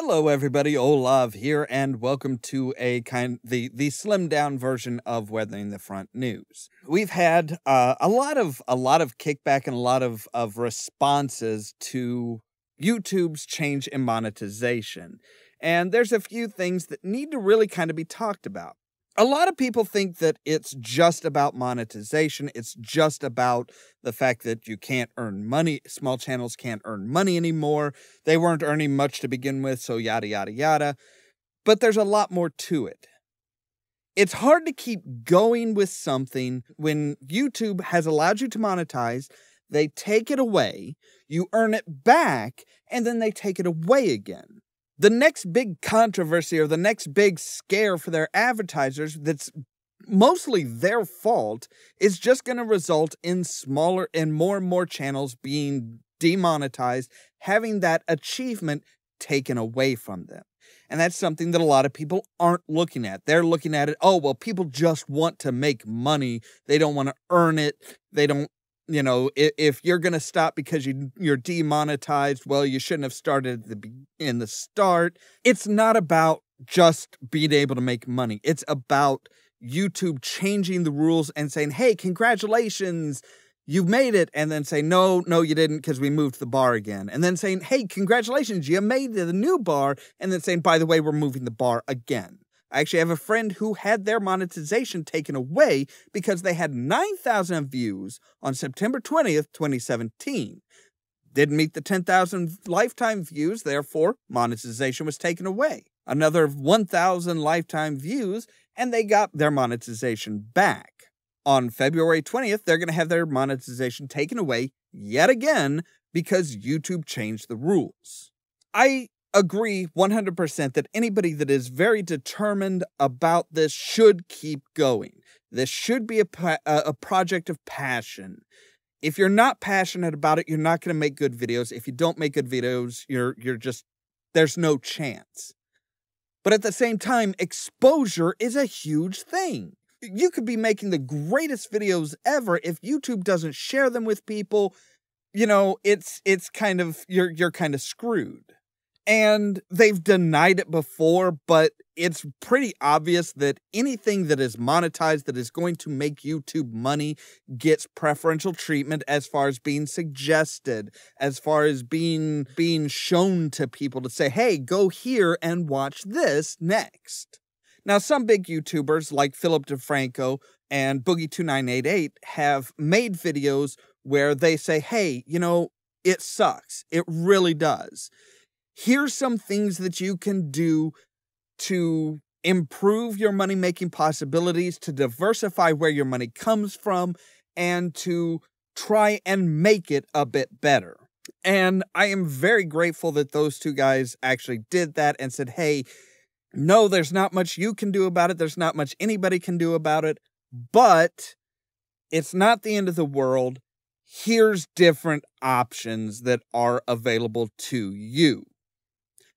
Hello everybody, Ollamh here, and welcome to the slimmed down version of Weathering the Front News. We've had a lot of kickback and a lot of responses to YouTube's change in monetization. And there's a few things that need to really kind of be talked about. A lot of people think that it's just about monetization. It's just about the fact that you can't earn money. Small channels can't earn money anymore. They weren't earning much to begin with, so yada, yada, yada. But there's a lot more to it. It's hard to keep going with something when YouTube has allowed you to monetize. They take it away, you earn it back, and then they take it away again. The next big controversy or the next big scare for their advertisers that's mostly their fault is just going to result in smaller and more channels being demonetized, having that achievement taken away from them. And that's something that a lot of people aren't looking at. They're looking at it, oh, well, people just want to make money. They don't want to earn it. They don't. You know, if you're going to stop because you're demonetized, well, you shouldn't have started in the start. It's not about just being able to make money. It's about YouTube changing the rules and saying, hey, congratulations, you made it. And then say, no, you didn't because we moved the bar again. And then saying, hey, congratulations, you made the new bar. And then saying, by the way, we're moving the bar again. I actually have a friend who had their monetization taken away because they had 9,000 views on September 20th, 2017. Didn't meet the 10,000 lifetime views, therefore monetization was taken away. Another 1,000 lifetime views, and they got their monetization back. On February 20th, they're going to have their monetization taken away yet again because YouTube changed the rules. I agree 100% that anybody that is very determined about this should keep going. This should be a project of passion. If you're not passionate about it, you're not going to make good videos. If you don't make good videos, you're just, there's no chance. But at the same time, exposure is a huge thing. You could be making the greatest videos ever if YouTube doesn't share them with people. You know, it's kind of, you're kind of screwed. And they've denied it before, but it's pretty obvious that anything that is monetized that is going to make YouTube money gets preferential treatment as far as being suggested, as far as being shown to people to say, hey, go here and watch this next. Now, some big YouTubers like Philip DeFranco and Boogie2988 have made videos where they say, hey, you know, it sucks. It really does. Here's some things that you can do to improve your money-making possibilities, to diversify where your money comes from, and to try and make it a bit better. And I am very grateful that those two guys actually did that and said, hey, no, there's not much you can do about it. There's not much anybody can do about it, but it's not the end of the world. Here's different options that are available to you.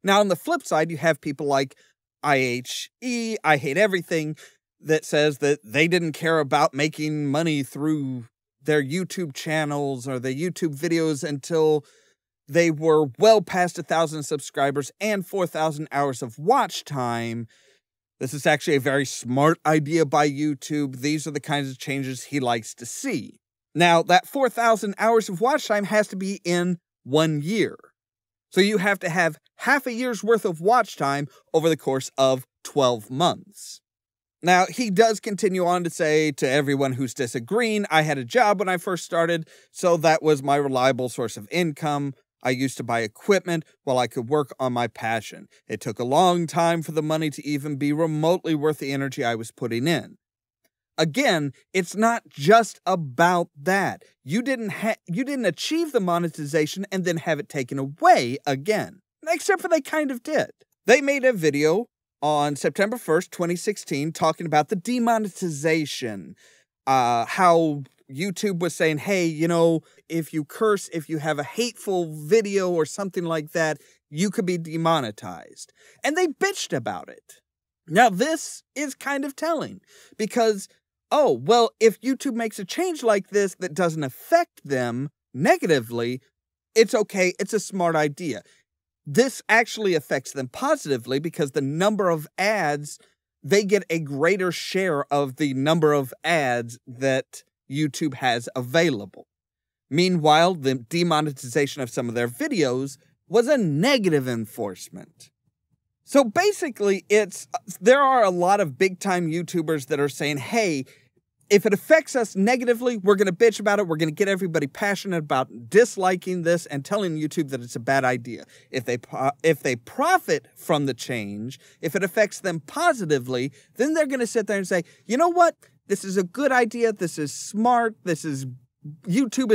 Now, on the flip side, you have people like IHE, I Hate Everything, that says that they didn't care about making money through their YouTube channels or their YouTube videos until they were well past 1,000 subscribers and 4,000 hours of watch time. This is actually a very smart idea by YouTube. These are the kinds of changes he likes to see. Now, that 4,000 hours of watch time has to be in 1 year. So you have to have half a year's worth of watch time over the course of 12 months. Now, he does continue on to say to everyone who's disagreeing, I had a job when I first started, so that was my reliable source of income. I used to buy equipment while I could work on my passion. It took a long time for the money to even be remotely worth the energy I was putting in. Again, it's not just about that. You didn't achieve the monetization and then have it taken away again. Except for they kind of did. They made a video on September 1st, 2016, talking about the demonetization. How YouTube was saying, hey, you know, if you curse, if you have a hateful video or something like that, you could be demonetized. And they bitched about it. Now, this is kind of telling because, oh, well, if YouTube makes a change like this that doesn't affect them negatively, it's okay. It's a smart idea. this actually affects them positively because the number of ads, they get a greater share of the number of ads that YouTube has available. Meanwhile, the demonetization of some of their videos was a negative enforcement. So basically, there are a lot of big-time YouTubers that are saying, hey, if it affects us negatively, we're going to bitch about it. We're going to get everybody passionate about disliking this and telling YouTube that it's a bad idea. If they profit from the change, if it affects them positively, then they're going to sit there and say, you know what? This is a good idea. This is smart. YouTube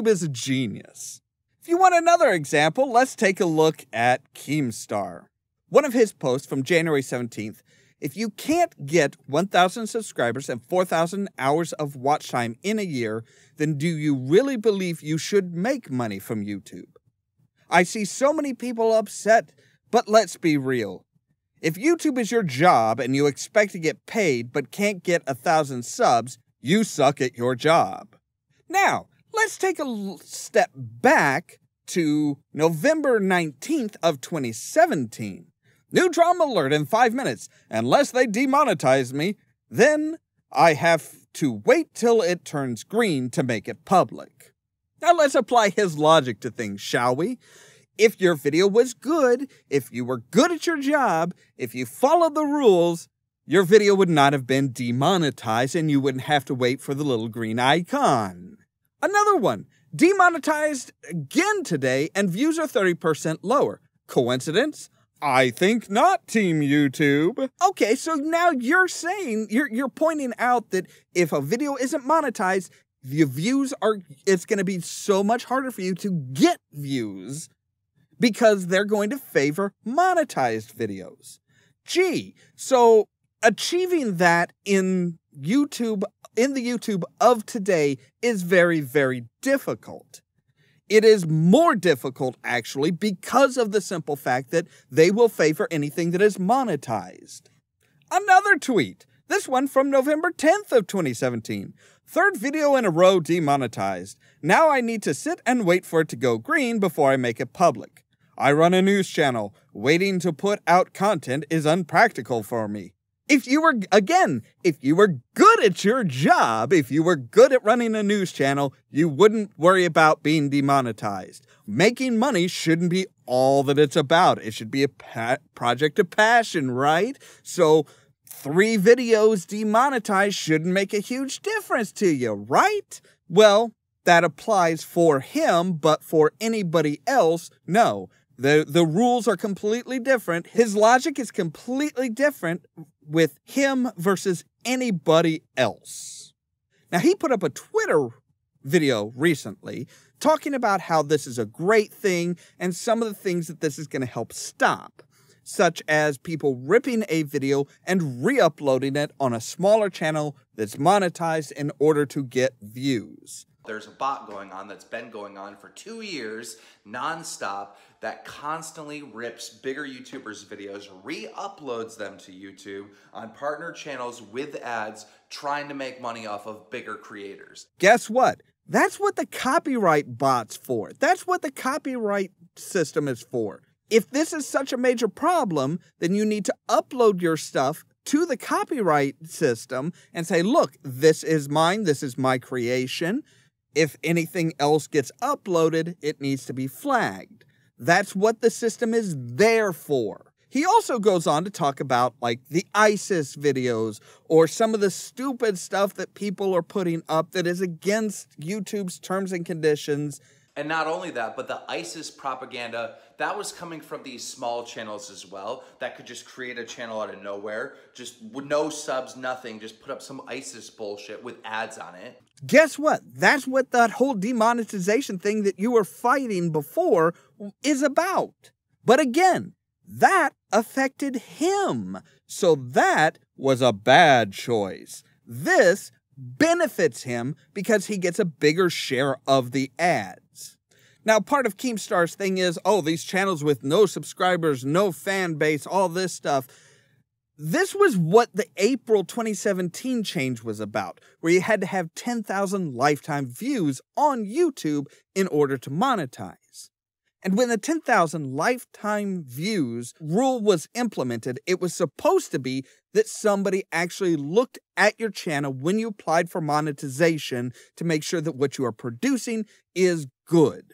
is a genius. If you want another example, let's take a look at Keemstar. One of his posts from January 17th, if you can't get 1,000 subscribers and 4,000 hours of watch time in a year, then do you really believe you should make money from YouTube? I see so many people upset, but let's be real. If YouTube is your job and you expect to get paid but can't get 1,000 subs, you suck at your job. Now, let's take a step back to November 19th of 2017. New drama alert in 5 minutes. Unless they demonetize me, then I have to wait till it turns green to make it public. Now let's apply his logic to things, shall we? If your video was good, if you were good at your job, if you followed the rules, your video would not have been demonetized and you wouldn't have to wait for the little green icon. Another one, demonetized again today and views are 30% lower. Coincidence? I think not, Team YouTube. Okay, so now you're saying, you're pointing out that if a video isn't monetized, it's going to be so much harder for you to get views because they're going to favor monetized videos. Gee, so achieving that in the YouTube of today is very, very difficult. It is more difficult, actually, because of the simple fact that they will favor anything that is monetized. Another tweet, this one from November 10th of 2017. Third video in a row demonetized. Now I need to sit and wait for it to go green before I make it public. I run a news channel. Waiting to put out content is unpractical for me. If you were good at your job, if you were good at running a news channel, you wouldn't worry about being demonetized. Making money shouldn't be all that it's about. It should be a project of passion, right? So 3 videos demonetized shouldn't make a huge difference to you, right? Well, that applies for him, but for anybody else, no. The rules are completely different. His logic is completely different with him versus anybody else. Now, he put up a Twitter video recently talking about how this is a great thing and some of the things that this is going to help stop, such as people ripping a video and re-uploading it on a smaller channel that's monetized in order to get views. There's a bot going on that's been going on for 2 years, nonstop, that constantly rips bigger YouTubers' videos, re-uploads them to YouTube on partner channels with ads, trying to make money off of bigger creators. Guess what? That's what the copyright bot's for. That's what the copyright system is for. If this is such a major problem, then you need to upload your stuff to the copyright system and say, look, this is mine, this is my creation. If anything else gets uploaded, it needs to be flagged. That's what the system is there for. He also goes on to talk about like the ISIS videos or some of the stupid stuff that people are putting up that is against YouTube's terms and conditions. And not only that, but the ISIS propaganda, that was coming from these small channels as well, that could just create a channel out of nowhere, just with no subs, nothing, just put up some ISIS bullshit with ads on it. Guess what? That's what that whole demonetization thing that you were fighting before is about. But again, that affected him. So that was a bad choice. This benefits him because he gets a bigger share of the ads. Now, part of Keemstar's thing is, oh, these channels with no subscribers, no fan base, all this stuff. This was what the April 2017 change was about, where you had to have 10,000 lifetime views on YouTube in order to monetize. And when the 10,000 lifetime views rule was implemented, it was supposed to be that somebody actually looked at your channel when you applied for monetization to make sure that what you are producing is good.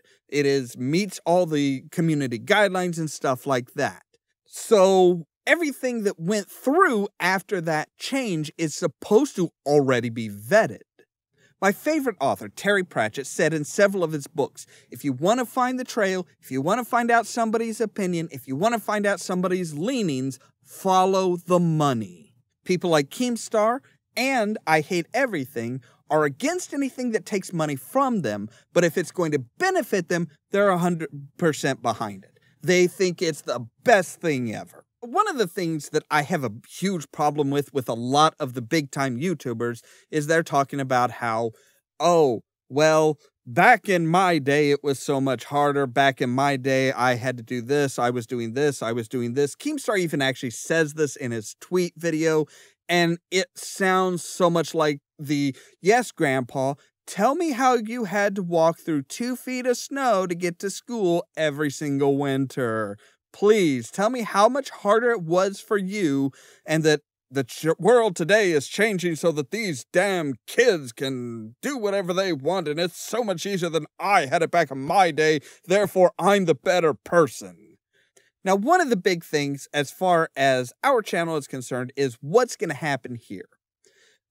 Meets all the community guidelines and stuff like that. So everything that went through after that change is supposed to already be vetted. My favorite author, Terry Pratchett, said in several of his books, if you want to find the trail, if you want to find out somebody's opinion, if you want to find out somebody's leanings, follow the money. People like Keemstar and I Hate Everything are against anything that takes money from them, but if it's going to benefit them, they're 100% behind it. They think it's the best thing ever. One of the things that I have a huge problem with a lot of the big-time YouTubers is they're talking about how, oh, well, back in my day, it was so much harder. Back in my day, I had to do this. I was doing this. I was doing this. Keemstar even actually says this in his tweet video, and it sounds so much like yes, Grandpa, tell me how you had to walk through 2 feet of snow to get to school every single winter. Please tell me how much harder it was for you, and that the world today is changing so that these damn kids can do whatever they want, and it's so much easier than I had it back in my day, therefore I'm the better person. Now, one of the big things as far as our channel is concerned is what's going to happen here.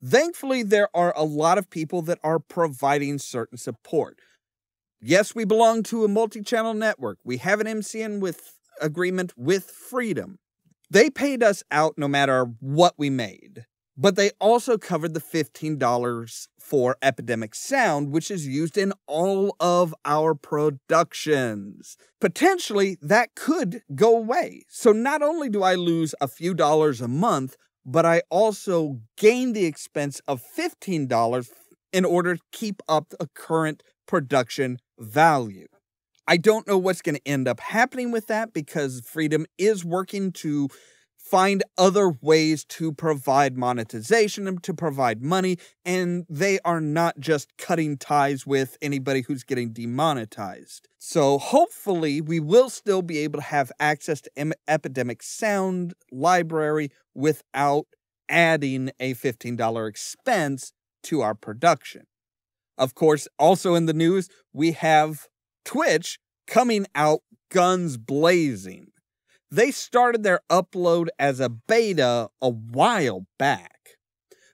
Thankfully, there are a lot of people that are providing certain support. Yes, we belong to a multi-channel network. We have an MCN agreement with Freedom. They paid us out no matter what we made, but they also covered the $15 for Epidemic Sound, which is used in all of our productions. Potentially, that could go away. So not only do I lose a few dollars a month, but I also gain the expense of $15 in order to keep up a current production value. I don't know what's going to end up happening with that because Freedom is working to find other ways to provide monetization and to provide money, and they are not just cutting ties with anybody who's getting demonetized. So hopefully we will still be able to have access to Epidemic Sound library without adding a $15 expense to our production. Of course, also in the news, we have Twitch coming out guns blazing. They started their upload as a beta a while back,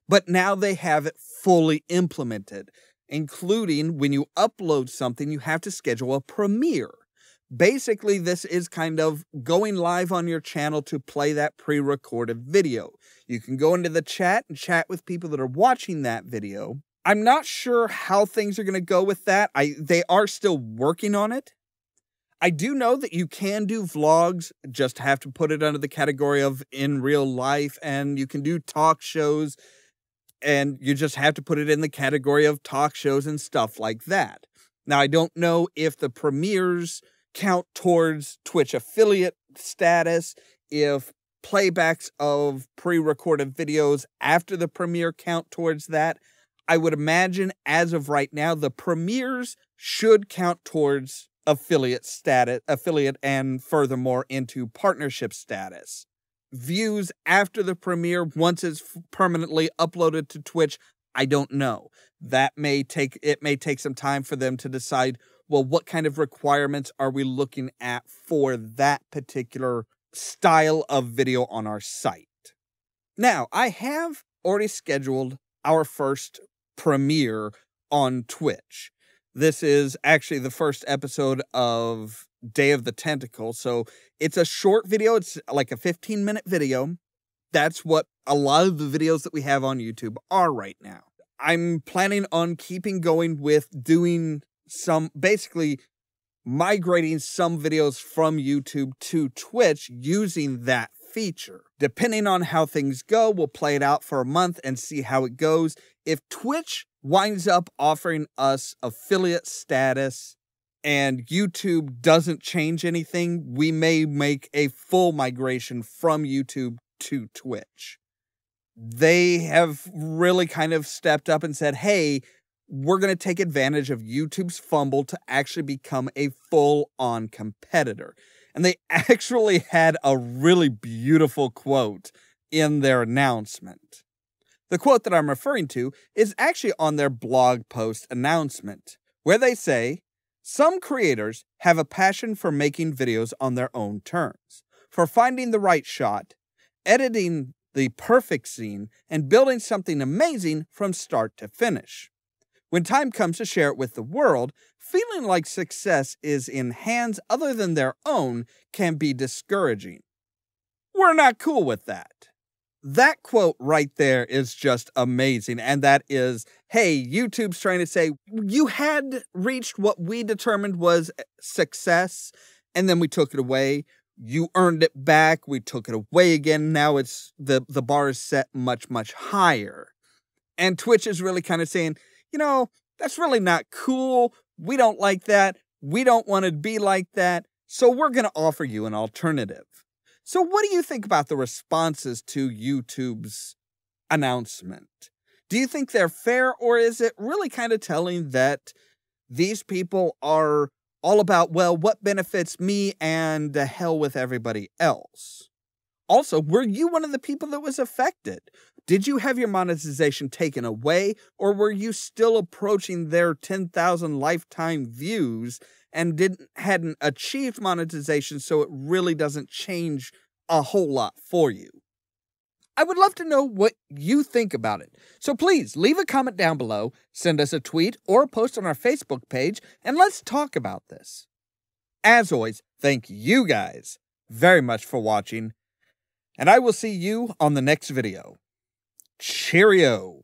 but now they have it fully implemented, including when you upload something, you have to schedule a premiere. Basically, this is kind of going live on your channel to play that pre-recorded video. You can go into the chat and chat with people that are watching that video. I'm not sure how things are going to go with that. They are still working on it. I do know that you can do vlogs, just have to put it under the category of in real life, and you can do talk shows, and you just have to put it in the category of talk shows and stuff like that. Now, I don't know if the premieres count towards Twitch affiliate status, if playbacks of pre-recorded videos after the premiere count towards that. I would imagine as of right now, the premieres should count towards affiliate and furthermore into partnership status. Views after the premiere, once it's permanently uploaded to Twitch, I don't know. It may take some time for them to decide, well, what kind of requirements are we looking at for that particular style of video on our site. Now, I have already scheduled our first premiere on Twitch. This is actually the first episode of Day of the Tentacle. So it's a short video. It's like a 15-minute video. That's what a lot of the videos that we have on YouTube are right now. I'm planning on keeping going with doing basically migrating some videos from YouTube to Twitch using that feature. Depending on how things go, we'll play it out for a month and see how it goes. If Twitch winds up offering us affiliate status and YouTube doesn't change anything, we may make a full migration from YouTube to Twitch. They have really kind of stepped up and said, hey, we're going to take advantage of YouTube's fumble to actually become a full-on competitor. And they actually had a really beautiful quote in their announcement. The quote that I'm referring to is actually on their blog post announcement, where they say, "Some creators have a passion for making videos on their own terms, for finding the right shot, editing the perfect scene, and building something amazing from start to finish. When time comes to share it with the world, feeling like success is in hands other than their own can be discouraging. We're not cool with that." That quote right there is just amazing. And that is, hey, YouTube's trying to say, you had reached what we determined was success, and then we took it away. You earned it back. We took it away again. Now it's the bar is set much, much higher. And Twitch is really kind of saying, you know, that's really not cool. We don't like that. We don't want to be like that. So we're going to offer you an alternative. So what do you think about the responses to YouTube's announcement? Do you think they're fair, or is it really kind of telling that these people are all about, well, what benefits me and the hell with everybody else? Also, were you one of the people that was affected? Did you have your monetization taken away, or were you still approaching their 10,000 lifetime views and hadn't achieved monetization, so it really doesn't change a whole lot for you? I would love to know what you think about it. So please leave a comment down below, send us a tweet, or a post on our Facebook page, and let's talk about this. As always, thank you guys very much for watching, and I will see you on the next video. Cheerio!